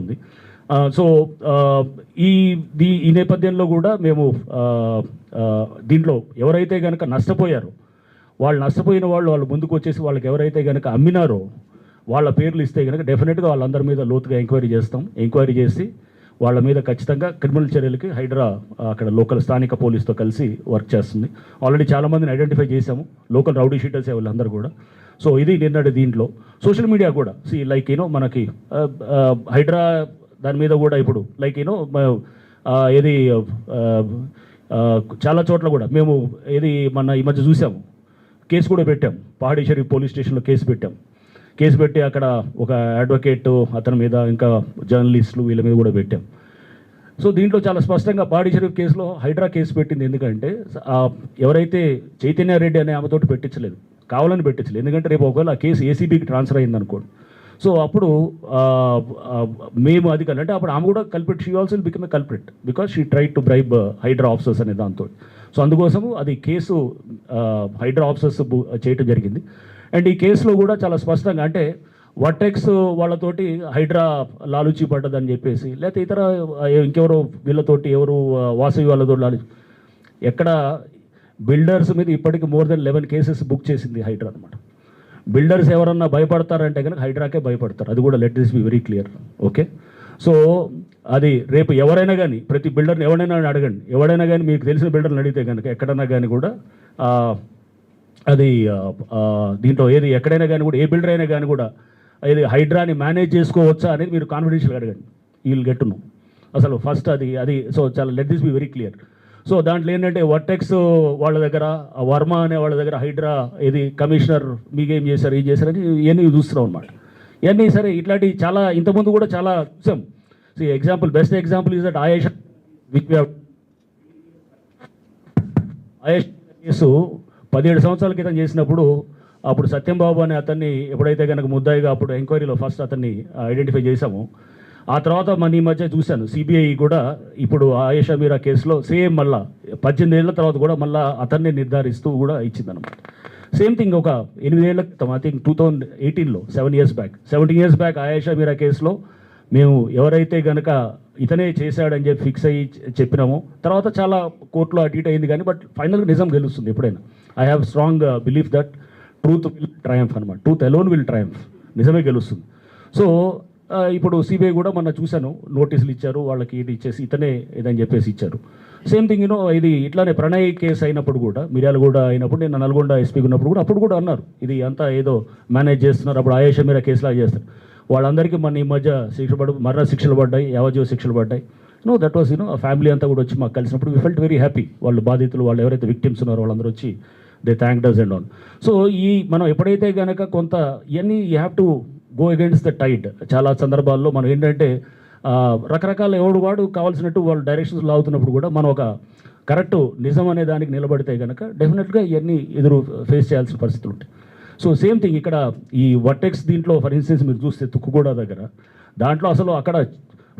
ఉంటుంది. సో ఈ నేపథ్యంలో కూడా మేము దీంట్లో ఎవరైతే కనుక నష్టపోయారో వాళ్ళు నష్టపోయిన వాళ్ళు ముందుకు వచ్చేసి వాళ్ళకి ఎవరైతే కనుక అమ్మినారో వాళ్ళ పేర్లు ఇస్తే కనుక డెఫినెట్గా వాళ్ళందరి మీద లోతుగా ఎంక్వైరీ చేస్తాం. ఎంక్వైరీ చేసి వాళ్ళ మీద ఖచ్చితంగా క్రిమినల్ చర్యలకి హైడ్రా అక్కడ లోకల్ స్థానిక పోలీస్తో కలిసి వర్క్ చేస్తుంది. ఆల్రెడీ చాలామందిని ఐడెంటిఫై చేశాము, లోకల్ రౌడీ షీటర్స్ వీళ్ళందరూ కూడా. సో ఇది నిన్నటి దీంట్లో సోషల్ మీడియా కూడా లైక్ మనకి హైడ్రా దాని మీద కూడా ఇప్పుడు లైక్ ఏది చాలా చోట్ల కూడా మేము ఏది ఈ మధ్య చూసాము, కేసు కూడా పెట్టాం. పహాడీ షరీఫ్ పోలీస్ స్టేషన్లో కేసు పెట్టి అక్కడ ఒక అడ్వకేట్ అతని మీద ఇంకా జర్నలిస్టులు వీళ్ళ మీద కూడా పెట్టాం. సో దీంట్లో చాలా స్పష్టంగా పహాడీ షరీఫ్ కేసులో హైడ్రా కేసు పెట్టింది ఎందుకంటే ఎవరైతే చైతన్య రెడ్డి అనే ఆమెతోటి పెట్టించలేదు, కావాలని పెట్టించలేదు. ఎందుకంటే రేపు ఒకవేళ ఆ కేసు ఏసీబీకి ట్రాన్స్ఫర్ అయింది అనుకోండి. సో అప్పుడు మేము అది అంటే అప్పుడు ఆమె కూడా culprit, she also become a culprit because she try to bribe Hydraa officers అనే దాంతో. సో అందుకోసము అది కేసు హైడ్రా ఆఫీసర్స్ చేయటం జరిగింది. అండ్ ఈ కేసులో కూడా చాలా స్పష్టంగా అంటే వర్టెక్స్ వాళ్ళతోటి హైడ్రా లాలుచి పడ్డదని చెప్పేసి, లేకపోతే ఇతర ఇంకెవరో వీళ్ళతోటి ఎవరు వాసవి వాళ్ళతో ఎక్కడ బిల్డర్స్ మీద ఇప్పటికి మోర్ దెన్ 11 కేసెస్ బుక్ చేసింది హైడ్రా అనమాట. బిల్డర్స్ ఎవరన్నా భయపడతారంటే కనుక హైడ్రాకే భయపడతారు. అది కూడా let this be very clear. Okay, so అది రేపు ఎవరైనా కానీ ప్రతి బిల్డర్ని ఎవరైనా అడగండి, ఎవరైనా కానీ మీకు తెలిసిన బిల్డర్ని అడిగితే కనుక ఎక్కడన్నా కానీ కూడా అది దీంట్లో ఏది ఎక్కడైనా కానీ కూడా ఏ బిల్డర్ అయినా కానీ కూడా ఏది హైడ్రాని మేనేజ్ చేసుకోవచ్చా అనేది మీరు కాన్ఫిడెన్షియల్గా అడగండి, you will get to know. అసలు ఫస్ట్ అది సో చాలా let this be very clear. So దాంట్లో ఏంటంటే వర్టెక్స్ వాళ్ళ దగ్గర, వర్మ అనే వాళ్ళ దగ్గర హైడ్రా ఇది కమిషనర్ మీకేం చేశారు, ఏం చేశారని ఇవన్నీ చూస్తున్నాం అనమాట. ఇవన్నీ సరే ఇట్లాంటివి చాలా ఇంతకుముందు కూడా చాలా చూసాం. So example, best example is that Ayesha case 17 సంవత్సరాల క్రితం చేసినప్పుడు అప్పుడు సత్యంబాబు అనే అతన్ని ఎప్పుడైతే కనుక ముద్దాయిగా అప్పుడు ఎంక్వైరీలో ఫస్ట్ అతన్ని ఐడెంటిఫై చేశాము. ఆ తర్వాత ఈ మధ్య చూశాను సిబిఐ కూడా ఇప్పుడు ఆయేషా మీరా కేసులో సేమ్ మళ్ళా 18 ఏళ్ళ తర్వాత కూడా మళ్ళీ అతన్ని నిర్ధారిస్తూ కూడా ఇచ్చిందనమాట. సేమ్ థింగ్ ఒక 8 ఏళ్ల క్రితం, ఐ థింక్ 2018లో 17 ఇయర్స్ బ్యాక్ ఆయేషా మీరా కేసులో మేము ఎవరైతే కనుక ఇతనే చేశాడని చెప్పి ఫిక్స్ అయ్యి చెప్పినాము. తర్వాత చాలా కోర్టులో అటు ఇటు అయింది కానీ బట్ ఫైనల్గా నిజం గెలుస్తుంది ఎప్పుడైనా. I have strong belief that truth will Triumph అనమాట. ట్రూత్ అలోన్ విల్ ట్రయంఫ్, నిజమే గెలుస్తుంది. సో ఇప్పుడు సిబిఐ కూడా మొన్న చూశాను, నోటీసులు ఇచ్చారు వాళ్ళకి, ఇది ఇచ్చేసి ఇతనే ఇదని చెప్పేసి ఇచ్చారు. సేమ్ థింగ్ ఇది ఇట్లానే ప్రణయ్ కేసు అయినప్పుడు కూడా, మిర్యాలగూడ అయినప్పుడు, నేను నల్గొండ ఎస్పీకి ఉన్నప్పుడు కూడా అప్పుడు కూడా అన్నారు ఇది అంతా ఏదో మేనేజ్ చేస్తున్నారు, అప్పుడు ఆయేషా మీరా కేసులా చేస్తారు. వాళ్ళందరికీ ఈ మధ్య మరణ శిక్షలు పడ్డాయి, యావజ్జీవ శిక్షలు పడ్డాయి. దట్ వాస్ ఆ ఫ్యామిలీ అంతా కూడా వచ్చి మాకు కలిసినప్పుడు వి ఫెల్ట్ వెరీ హ్యాపీ. వాళ్ళు బాధితులు, వాళ్ళు ఎవరైతే విక్టిమ్స్ ఉన్నారో వాళ్ళందరూ వచ్చి they thank us and all. So మనం ఎప్పుడైతే కనుక కొంత ఇవన్నీ you have to go against the tide. చాలా సందర్భాల్లో మనం ఏంటంటే రకరకాల ఎవడు వాడు కావాల్సినట్టు వాళ్ళు డైరెక్షన్స్ లాగుతున్నప్పుడు కూడా మనం ఒక కరెక్ట్ నిజం అనే దానికి నిలబడితే కనుక డెఫినెట్గా ఇవన్నీ ఫేస్ చేయాల్సిన పరిస్థితులు ఉంటాయి. సో సేమ్ థింగ్ ఇక్కడ ఈ వర్టెక్స్ దీంట్లో ఫర్ ఇన్స్టెన్స్ మీరు చూస్తే తుక్కుగూడ దగ్గర దాంట్లో అసలు అక్కడ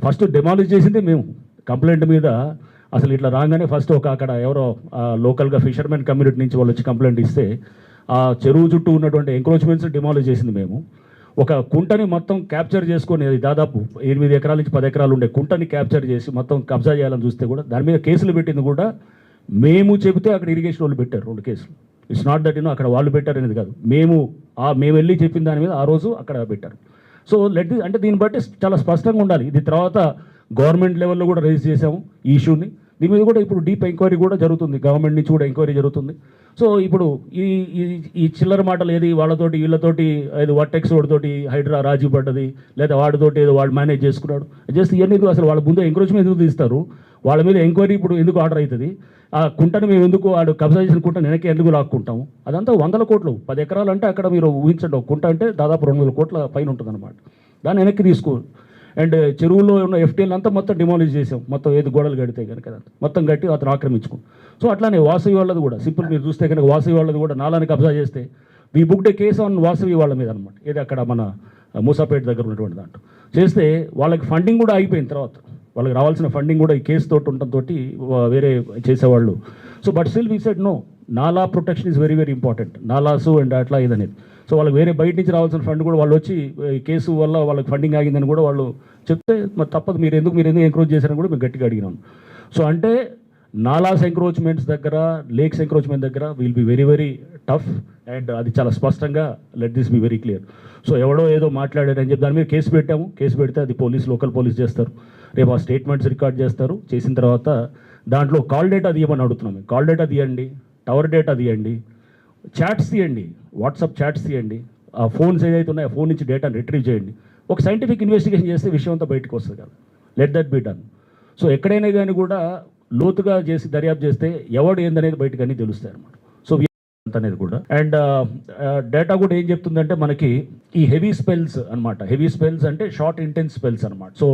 ఫస్ట్ డెమాలిష్ చేసింది మేము. కంప్లైంట్ మీద అసలు ఇట్లా రాగానే ఫస్ట్ అక్కడ ఎవరో లోకల్గా ఫిషర్మెన్ కమ్యూనిటీ నుంచి వాళ్ళు వచ్చి కంప్లైంట్ ఇస్తే ఆ చెరువు చుట్టూ ఉన్నటువంటి ఎంక్రోచ్మెంట్స్ డిమాలిష్ చేసింది మేము. ఒక కుంటని మొత్తం క్యాప్చర్ చేసుకొని, అది దాదాపు 8 ఎకరాల నుంచి 10 ఎకరాలు ఉండే కుంటని క్యాప్చర్ చేసి మొత్తం కబ్జా చేయాలని చూస్తే కూడా దాని మీద కేసులు పెట్టింది కూడా మేము చెబితే అక్కడ ఇరిగేషన్ వాళ్ళు పెట్టారు 2 కేసులు. ఇట్స్ నాట్ దట్ అక్కడ వాళ్ళు పెట్టారు అనేది కాదు, మేము వెళ్ళి చెప్పిన దాని మీద ఆ రోజు అక్కడ పెట్టారు. సో అంటే దీన్ని బట్టి చాలా స్పష్టంగా ఉండాలి. ఇది తర్వాత గవర్నమెంట్ లెవెల్లో కూడా రైజ్ చేసాము ఈ ఇష్యూని. దీని మీద కూడా ఇప్పుడు డీప్ ఎంక్వైరీ కూడా జరుగుతుంది, గవర్నమెంట్ నుంచి కూడా ఎంక్వైరీ జరుగుతుంది. సో ఇప్పుడు ఈ చిల్లర మాటలు ఏది వాళ్ళతోటి వీళ్ళతోటి ఏది వర్టెక్స్ వాడితోటి హైడ్రా రాజీ పడ్డది, లేదా వాడితోటి ఏదో వాడు మేనేజ్ చేసుకున్నాడు జస్ట్ ఇవన్నీ అసలు వాళ్ళ ముందు ఎంక్రోచ్మెంట్ ఎందుకు తీస్తారు, వాళ్ళ మీద ఎంక్వైరీ ఇప్పుడు ఎందుకు ఆర్డర్ అవుతుంది, ఆ కుంటను మేము ఎందుకు వాడు కబ్జా చేసిన కుంటను వెనక్కి ఎందుకు లాక్కుంటాము, అదంతా 100 కోట్లు. 10 ఎకరాలు అంటే అక్కడ మీరు ఊహించండి, ఒక కుంట అంటే దాదాపు 200 కోట్ల పైన ఉంటుంది అనమాట. దాన్ని వెనక్కి తీసుకో. అండ్ చెరువులో ఉన్న ఎఫ్టీఎల్ అంతా మొత్తం డిమాలిష్ చేసాం, మొత్తం ఏది గోడలు కడితే కనుక మొత్తం కట్టి అతను ఆక్రమించుకుని. సో అట్లానే వాసవి వాళ్ళది కూడా సింపుల్ మీరు చూస్తే కనుక వాసవి వాళ్ళది కూడా నాలాని కబ్జా చేస్తే we booked A case on Vasavi వాళ్ళ మీద అనమాట. ఏది అక్కడ మన మూసాపేట దగ్గర ఉన్నటువంటి దాంట్లో చేస్తే వాళ్ళకి ఫండింగ్ కూడా ఆగిపోయిన తర్వాత వాళ్ళకి రావాల్సిన ఫండింగ్ కూడా ఈ కేసు తోటి ఉండటంతో వేరే చేసేవాళ్ళు. So but still we said no, నాలా protection is very very important. నాలాసు అండ్ అట్లా ఇదనేది. సో వాళ్ళకి వేరే బయట నుంచి రావాల్సిన ఫండ్ కూడా వాళ్ళు వచ్చి ఈ కేసు వల్ల వాళ్ళకి ఫండింగ్ ఆగిందని కూడా వాళ్ళు చెప్తే మరి తప్పదు, మీరు ఎందుకు ఎంక్రోచ్ చేశారని కూడా మేము గట్టిగా అడిగినాం. సో అంటే నాలాస్ ఎంక్రోచ్మెంట్స్ దగ్గర, లేక్స్ ఎంక్రోచ్మెంట్ దగ్గర will be very very tough and అది చాలా స్పష్టంగా let this be very clear. So ఎవడో ఏదో మాట్లాడారని చెప్పి దాని మీద కేసు పెట్టాము. కేసు పెడితే అది లోకల్ పోలీస్ చేస్తారు. రేపు ఆ స్టేట్మెంట్స్ రికార్డ్ చేస్తారు. చేసిన తర్వాత దాంట్లో కాల్ డేటా తీయమని అడుగుతున్నాం. కాల్ డేటా తీయండి, టవర్ డేటా తీయండి, చాట్స్ తీయండి, వాట్సాప్ చాట్స్ తీయండి, ఆ ఫోన్స్ ఏదైతే ఉన్నాయో ఆ ఫోన్ నుంచి డేటాను రిట్రీవ్ చేయండి. ఒక సైంటిఫిక్ ఇన్వెస్టిగేషన్ చేస్తే విషయం అంతా బయటకు వస్తుంది కదా. Let that be done. So ఎక్కడైనా కానీ కూడా లోతుగా చేసి దర్యాప్తు చేస్తే ఎవడు ఏందనేది బయటకు అన్నీ తెలుస్తాయి అన్నమాట. సో అనేది కూడా అండ్ డేటా కూడా ఏం చెప్తుందంటే మనకి ఈ హెవీ స్పెల్స్ అనమాట. హెవీ స్పెల్స్ అంటే షార్ట్ ఇంటెన్స్ స్పెల్స్ అనమాట. సో